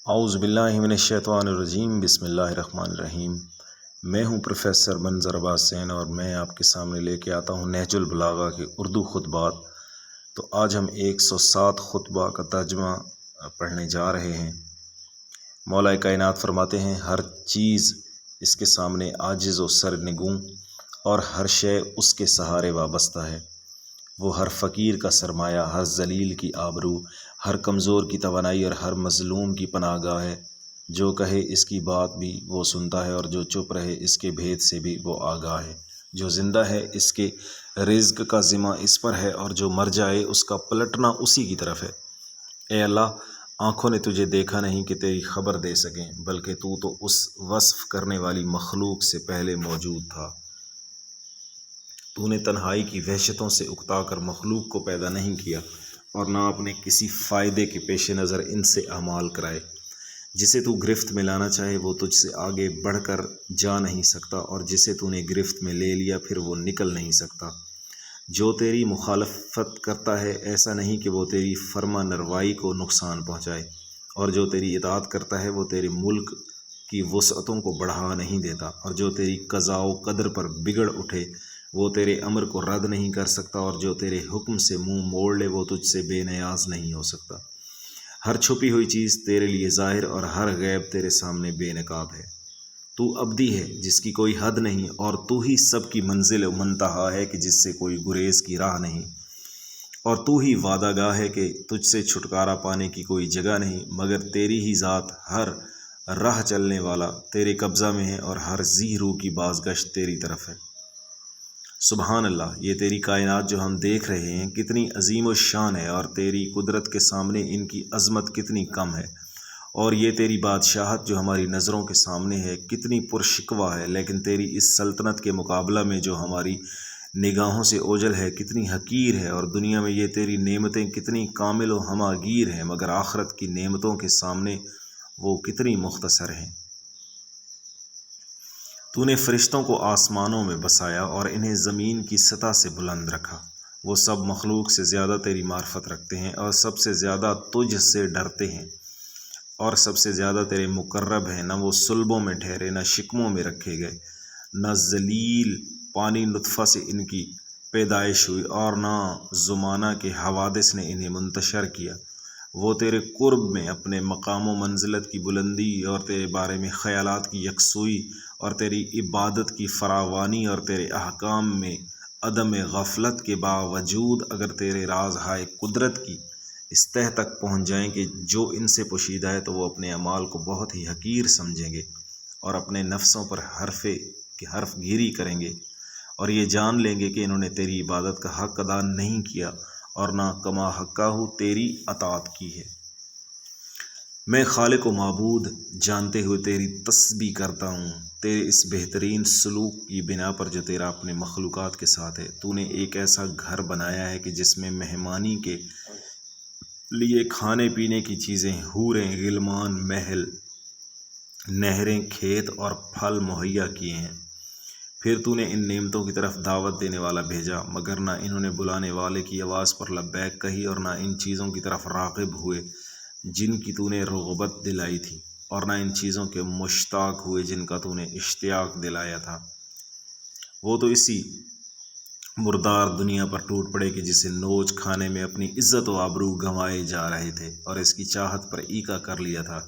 اعوذ باللہ من الشیطان الرجیم، بسم اللہ الرحمن الرحیم۔ میں ہوں پروفیسر منظر عباس حسین اور میں آپ کے سامنے لے کے آتا ہوں نہج البلاغہ کے اردو خطبات۔ تو آج ہم 107 خطبہ کا ترجمہ پڑھنے جا رہے ہیں۔ مولا کائنات فرماتے ہیں، ہر چیز اس کے سامنے عاجز و سرنگوں اور ہر شے اس کے سہارے وابستہ ہے۔ وہ ہر فقیر کا سرمایہ، ہر ذلیل کی آبرو، ہر کمزور کی توانائی اور ہر مظلوم کی پناہ گاہ ہے۔ جو کہے اس کی بات بھی وہ سنتا ہے اور جو چپ رہے اس کے بھید سے بھی وہ آگاہ ہے۔ جو زندہ ہے اس کے رزق کا ذمہ اس پر ہے اور جو مر جائے اس کا پلٹنا اسی کی طرف ہے۔ اے اللہ، آنکھوں نے تجھے دیکھا نہیں کہ تیری خبر دے سکیں، بلکہ تو اس وصف کرنے والی مخلوق سے پہلے موجود تھا۔ تو نے تنہائی کی وحشتوں سے اکتا کر مخلوق کو پیدا نہیں کیا اور نہ اپنے کسی فائدے کے پیش نظر ان سے اعمال کرائے۔ جسے تو گرفت میں لانا چاہے وہ تجھ سے آگے بڑھ کر جا نہیں سکتا، اور جسے تو نے گرفت میں لے لیا پھر وہ نکل نہیں سکتا۔ جو تیری مخالفت کرتا ہے ایسا نہیں کہ وہ تیری فرما نروائی کو نقصان پہنچائے، اور جو تیری اطاعت کرتا ہے وہ تیرے ملک کی وسعتوں کو بڑھا نہیں دیتا، اور جو تیری قضاء و قدر پر بگڑ اٹھے وہ تیرے امر کو رد نہیں کر سکتا، اور جو تیرے حکم سے منہ موڑ لے وہ تجھ سے بے نیاز نہیں ہو سکتا۔ ہر چھپی ہوئی چیز تیرے لیے ظاہر اور ہر غیب تیرے سامنے بے نقاب ہے۔ تو ابدی ہے جس کی کوئی حد نہیں، اور تو ہی سب کی منزل و منتہا ہے کہ جس سے کوئی گریز کی راہ نہیں، اور تو ہی وعدہ گاہ ہے کہ تجھ سے چھٹکارا پانے کی کوئی جگہ نہیں، مگر تیری ہی ذات ہر راہ چلنے والا تیرے قبضہ میں ہے، اور ہر ذی روح کی بازگشت تیری طرف ہے۔ سبحان اللہ، یہ تیری کائنات جو ہم دیکھ رہے ہیں کتنی عظیم و شان ہے، اور تیری قدرت کے سامنے ان کی عظمت کتنی کم ہے، اور یہ تیری بادشاہت جو ہماری نظروں کے سامنے ہے کتنی پرشکوہ ہے، لیکن تیری اس سلطنت کے مقابلہ میں جو ہماری نگاہوں سے اوجھل ہے کتنی حقیر ہے، اور دنیا میں یہ تیری نعمتیں کتنی کامل و ہماگیر ہیں، مگر آخرت کی نعمتوں کے سامنے وہ کتنی مختصر ہیں۔ تو نے فرشتوں کو آسمانوں میں بسایا اور انہیں زمین کی سطح سے بلند رکھا۔ وہ سب مخلوق سے زیادہ تیری معرفت رکھتے ہیں، اور سب سے زیادہ تجھ سے ڈرتے ہیں، اور سب سے زیادہ تیرے مقرب ہیں۔ نہ وہ صلبوں میں ٹھہرے، نہ شکموں میں رکھے گئے، نہ ذلیل پانی نطفہ سے ان کی پیدائش ہوئی، اور نہ زمانہ کے حوادث نے انہیں منتشر کیا۔ وہ تیرے قرب میں اپنے مقام و منزلت کی بلندی اور تیرے بارے میں خیالات کی یکسوئی اور تیری عبادت کی فراوانی اور تیرے احکام میں عدم غفلت کے باوجود اگر تیرے راز ہائے قدرت کی اس تہ تک پہنچ جائیں کہ جو ان سے پوشیدہ ہے، تو وہ اپنے اعمال کو بہت ہی حقیر سمجھیں گے اور اپنے نفسوں پر حرف گیری کریں گے، اور یہ جان لیں گے کہ انہوں نے تیری عبادت کا حق ادا نہیں کیا اور نہ کما حقہ تیری اطاعت کی ہے۔ میں خالق و معبود جانتے ہوئے تیری تسبیح کرتا ہوں تیرے اس بہترین سلوک کی بنا پر جو تیرا اپنے مخلوقات کے ساتھ ہے۔ تو نے ایک ایسا گھر بنایا ہے کہ جس میں مہمانی کے لیے کھانے پینے کی چیزیں، حوریں، غلمان، محل، نہریں، کھیت اور پھل مہیا کیے ہیں۔ پھر تو نے ان نعمتوں کی طرف دعوت دینے والا بھیجا، مگر نہ انہوں نے بلانے والے کی آواز پر لبیک کہی، اور نہ ان چیزوں کی طرف راغب ہوئے جن کی تو نے رغبت دلائی تھی، اور نہ ان چیزوں کے مشتاق ہوئے جن کا تو نے اشتیاق دلایا تھا۔ وہ تو اسی مردار دنیا پر ٹوٹ پڑے کہ جسے نوچ کھانے میں اپنی عزت و آبرو گنوائے جا رہے تھے، اور اس کی چاہت پر ایکا کر لیا تھا۔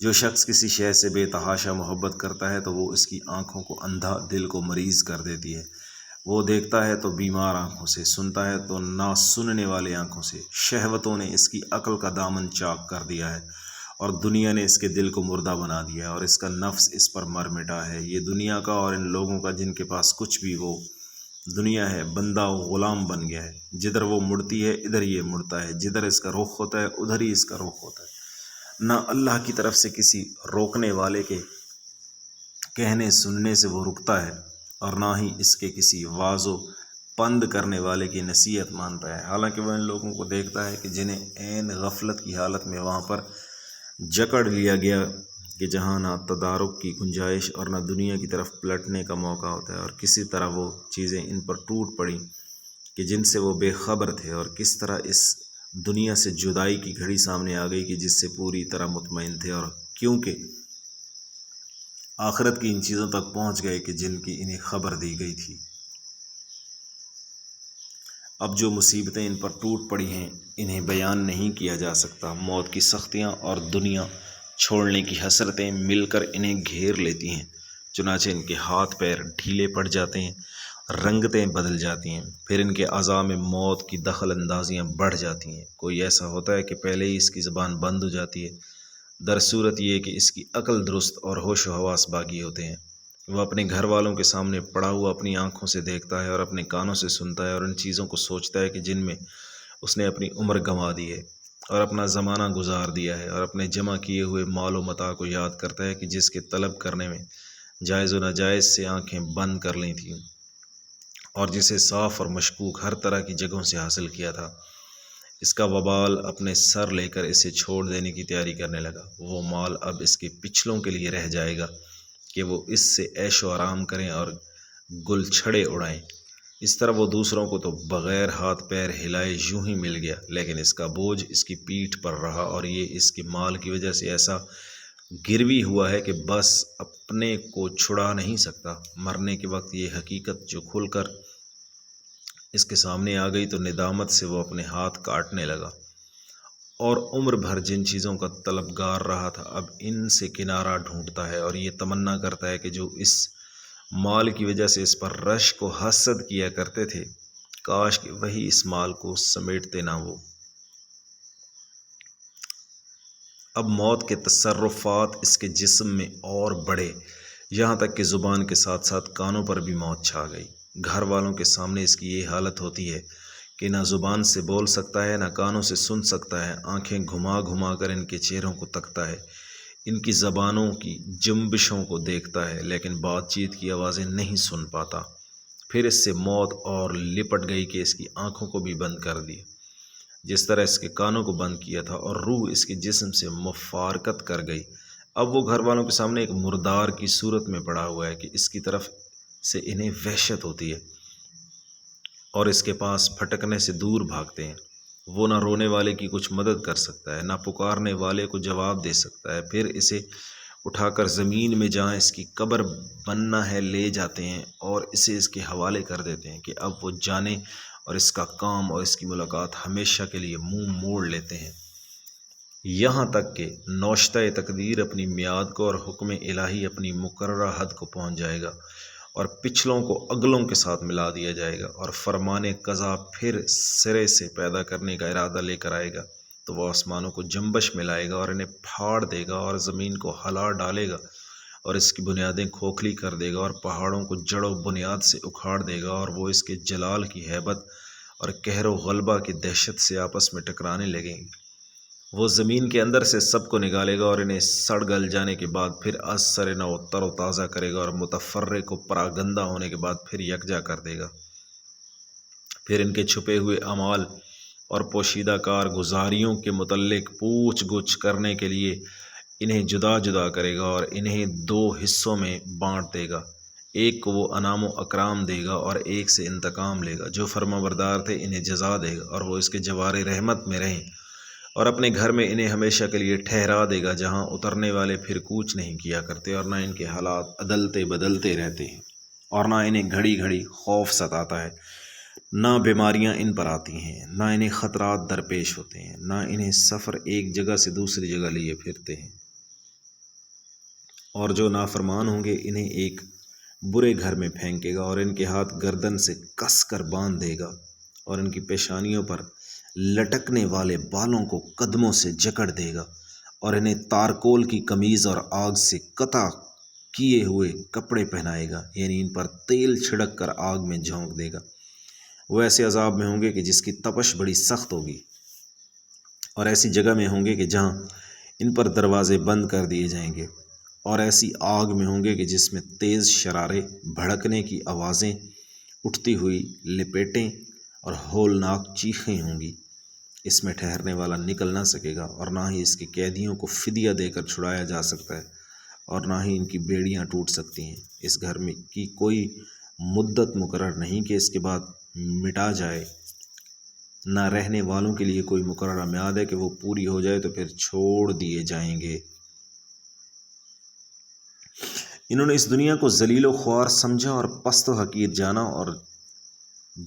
جو شخص کسی شے سے بے تحاشا محبت کرتا ہے تو وہ اس کی آنکھوں کو اندھا، دل کو مریض کر دیتی ہے۔ وہ دیکھتا ہے تو بیمار آنکھوں سے، سنتا ہے تو نہ سننے والے آنکھوں سے۔ شہوتوں نے اس کی عقل کا دامن چاک کر دیا ہے، اور دنیا نے اس کے دل کو مردہ بنا دیا ہے، اور اس کا نفس اس پر مر مٹا ہے۔ یہ دنیا کا اور ان لوگوں کا جن کے پاس کچھ بھی وہ دنیا ہے بندہ و غلام بن گیا ہے۔ جدھر وہ مڑتی ہے ادھر یہ مڑتا ہے، جدھر اس کا رخ ہوتا ہے ادھر ہی اس کا رخ ہوتا ہے۔ نہ اللہ کی طرف سے کسی روکنے والے کے کہنے سننے سے وہ رکتا ہے، اور نہ ہی اس کے کسی واعظ و پند کرنے والے کی نصیحت مانتا ہے۔ حالانکہ وہ ان لوگوں کو دیکھتا ہے کہ جنہیں عین غفلت کی حالت میں وہاں پر جکڑ لیا گیا کہ جہاں نہ تدارک کی گنجائش اور نہ دنیا کی طرف پلٹنے کا موقع ہوتا ہے، اور کسی طرح وہ چیزیں ان پر ٹوٹ پڑیں کہ جن سے وہ بے خبر تھے، اور کس طرح اس دنیا سے جدائی کی گھڑی سامنے آ گئی کہ جس سے پوری طرح مطمئن تھے، اور کیونکہ آخرت کی ان چیزوں تک پہنچ گئے کہ جن کی انہیں خبر دی گئی تھی۔ اب جو مصیبتیں ان پر ٹوٹ پڑی ہیں انہیں بیان نہیں کیا جا سکتا۔ موت کی سختیاں اور دنیا چھوڑنے کی حسرتیں مل کر انہیں گھیر لیتی ہیں، چنانچہ ان کے ہاتھ پیر ڈھیلے پڑ جاتے ہیں، رنگتیں بدل جاتی ہیں، پھر ان کے اعضاء میں موت کی دخل اندازیاں بڑھ جاتی ہیں۔ کوئی ایسا ہوتا ہے کہ پہلے ہی اس کی زبان بند ہو جاتی ہے، در صورت یہ کہ اس کی عقل درست اور ہوش و حواس باقی ہوتے ہیں۔ وہ اپنے گھر والوں کے سامنے پڑا ہوا اپنی آنکھوں سے دیکھتا ہے اور اپنے کانوں سے سنتا ہے، اور ان چیزوں کو سوچتا ہے کہ جن میں اس نے اپنی عمر گنوا دی ہے اور اپنا زمانہ گزار دیا ہے، اور اپنے جمع کیے ہوئے مال و متاع کو یاد کرتا ہے کہ جس کے طلب کرنے میں جائز و ناجائز سے آنکھیں بند کر لی تھیں، اور جسے صاف اور مشکوک ہر طرح کی جگہوں سے حاصل کیا تھا۔ اس کا وبال اپنے سر لے کر اسے چھوڑ دینے کی تیاری کرنے لگا۔ وہ مال اب اس کے پچھلوں کے لیے رہ جائے گا کہ وہ اس سے عیش و آرام کریں اور گل چھڑے اڑائیں۔ اس طرح وہ دوسروں کو تو بغیر ہاتھ پیر ہلائے یوں ہی مل گیا، لیکن اس کا بوجھ اس کی پیٹھ پر رہا، اور یہ اس کے مال کی وجہ سے ایسا گروی ہوا ہے کہ بس اپنے کو چھڑا نہیں سکتا۔ مرنے کے وقت یہ حقیقت جو کھل کر اس کے سامنے آ گئی تو ندامت سے وہ اپنے ہاتھ کاٹنے لگا، اور عمر بھر جن چیزوں کا طلبگار رہا تھا اب ان سے کنارہ ڈھونڈتا ہے، اور یہ تمنا کرتا ہے کہ جو اس مال کی وجہ سے اس پر رشک و حسد کیا کرتے تھے، کاش کہ وہی اس مال کو سمیٹتے نہ وہ۔ اب موت کے تصرفات اس کے جسم میں اور بڑھے، یہاں تک کہ زبان کے ساتھ ساتھ کانوں پر بھی موت چھا گئی۔ گھر والوں کے سامنے اس کی یہ حالت ہوتی ہے کہ نہ زبان سے بول سکتا ہے، نہ کانوں سے سن سکتا ہے، آنکھیں گھما گھما کر ان کے چہروں کو تکتا ہے، ان کی زبانوں کی جنبشوں کو دیکھتا ہے، لیکن بات چیت کی آوازیں نہیں سن پاتا۔ پھر اس سے موت اور لپٹ گئی کہ اس کی آنکھوں کو بھی بند کر دی، جس طرح اس کے کانوں کو بند کیا تھا، اور روح اس کے جسم سے مفارقت کر گئی۔ اب وہ گھر والوں کے سامنے ایک مردار کی صورت میں پڑا ہوا ہے کہ اس کی طرف سے انہیں وحشت ہوتی ہے اور اس کے پاس پھٹکنے سے دور بھاگتے ہیں۔ وہ نہ رونے والے کی کچھ مدد کر سکتا ہے، نہ پکارنے والے کو جواب دے سکتا ہے۔ پھر اسے اٹھا کر زمین میں جہاں اس کی قبر بننا ہے لے جاتے ہیں، اور اسے اس کے حوالے کر دیتے ہیں کہ اب وہ جانے، اور اس کا کام اور اس کی ملاقات ہمیشہ کے لیے منہ موڑ لیتے ہیں، یہاں تک کہ نوشتہ تقدیر اپنی میعاد کو اور حکم الہی اپنی مقررہ حد کو پہنچ جائے گا، اور پچھلوں کو اگلوں کے ساتھ ملا دیا جائے گا، اور فرمان قضا پھر سرے سے پیدا کرنے کا ارادہ لے کر آئے گا، تو وہ آسمانوں کو جنبش میں لائے گا اور انہیں پھاڑ دے گا، اور زمین کو ہلا ڈالے گا اور اس کی بنیادیں کھوکھلی کر دے گا، اور پہاڑوں کو جڑ و بنیاد سے اکھاڑ دے گا، اور وہ اس کے جلال کی ہیبت اور قہر و غلبہ کی دہشت سے آپس میں ٹکرانے لگیں گے۔ وہ زمین کے اندر سے سب کو نکالے گا، اور انہیں سڑ گل جانے کے بعد پھر از سر نو تر و تازہ کرے گا، اور متفرق کو پراگندہ ہونے کے بعد پھر یکجا کر دے گا۔ پھر ان کے چھپے ہوئے اعمال اور پوشیدہ کارگزاریوں کے متعلق پوچھ گچھ کرنے کے لیے انہیں جدا جدا کرے گا، اور انہیں دو حصوں میں بانٹ دے گا، ایک کو وہ انعام و اکرام دے گا اور ایک سے انتقام لے گا۔ جو فرما بردار تھے انہیں جزا دے گا، اور وہ اس کے جوار رحمت میں رہیں، اور اپنے گھر میں انہیں ہمیشہ کے لیے ٹھہرا دے گا، جہاں اترنے والے پھر کوچ نہیں کیا کرتے، اور نہ ان کے حالات عدلتے بدلتے رہتے ہیں، اور نہ انہیں گھڑی گھڑی خوف ستاتا ہے، نہ بیماریاں ان پر آتی ہیں، نہ انہیں خطرات درپیش ہوتے ہیں، نہ انہیں سفر ایک جگہ سے دوسری جگہ لیے پھرتے ہیں۔ اور جو نافرمان ہوں گے انہیں ایک برے گھر میں پھینکے گا، اور ان کے ہاتھ گردن سے کس کر باندھ دے گا، اور ان کی پیشانیوں پر لٹکنے والے بالوں کو قدموں سے جکڑ دے گا، اور انہیں تارکول کی قمیض اور آگ سے قطع کیے ہوئے کپڑے پہنائے گا، یعنی ان پر تیل چھڑک کر آگ میں جھونک دے گا۔ وہ ایسے عذاب میں ہوں گے کہ جس کی تپش بڑی سخت ہوگی، اور ایسی جگہ میں ہوں گے کہ جہاں ان پر دروازے بند کر دیے جائیں گے، اور ایسی آگ میں ہوں گے کہ جس میں تیز شرارے، بھڑکنے کی آوازیں، اٹھتی ہوئی لپیٹیں اور ہولناک چیخیں ہوں گی۔ اس میں ٹھہرنے والا نکل نہ سکے گا، اور نہ ہی اس کے قیدیوں کو فدیہ دے کر چھڑایا جا سکتا ہے، اور نہ ہی ان کی بیڑیاں ٹوٹ سکتی ہیں۔ اس گھر میں کی کوئی مدت مقرر نہیں کہ اس کے بعد مٹا جائے، نہ رہنے والوں کے لیے کوئی مقررہ میعاد ہے کہ وہ پوری ہو جائے تو پھر چھوڑ دیے جائیں گے۔ انہوں نے اس دنیا کو ذلیل و خوار سمجھا اور پست و حقیر جانا، اور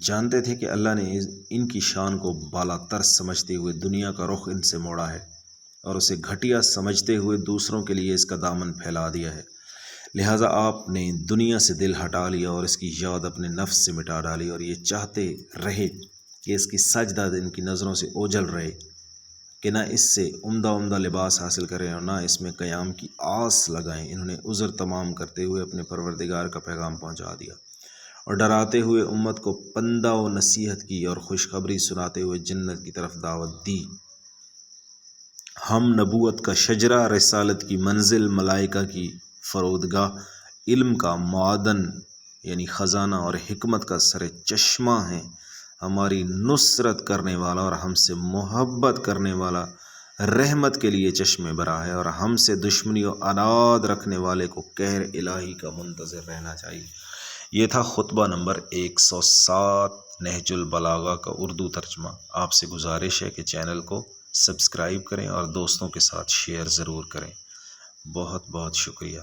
جانتے تھے کہ اللہ نے ان کی شان کو بالا تر سمجھتے ہوئے دنیا کا رخ ان سے موڑا ہے، اور اسے گھٹیا سمجھتے ہوئے دوسروں کے لیے اس کا دامن پھیلا دیا ہے۔ لہٰذا آپ نے دنیا سے دل ہٹا لیا اور اس کی یاد اپنے نفس سے مٹا ڈالی، اور یہ چاہتے رہے کہ اس کی سجدہ ان کی نظروں سے اوجھل رہے، کہ نہ اس سے عمدہ لباس حاصل کریں اور نہ اس میں قیام کی آس لگائیں۔ انہوں نے عذر تمام کرتے ہوئے اپنے پروردگار کا پیغام پہنچا دیا اور ڈراتے ہوئے امت کو پندہ و نصیحت کی اور خوشخبری سناتے ہوئے جنت کی طرف دعوت دی۔ ہم نبوت کا شجرہ، رسالت کی منزل، ملائکہ کی فرودگاہ، علم کا معدن یعنی خزانہ اور حکمت کا سر چشمہ ہیں۔ ہماری نصرت کرنے والا اور ہم سے محبت کرنے والا رحمت کے لیے چشم برا ہے، اور ہم سے دشمنی و عناد رکھنے والے کو قہر الہی کا منتظر رہنا چاہیے۔ یہ تھا خطبہ نمبر 107 نہج البلاغہ کا اردو ترجمہ۔ آپ سے گزارش ہے کہ چینل کو سبسکرائب کریں اور دوستوں کے ساتھ شیئر ضرور کریں۔ بہت بہت شکریہ۔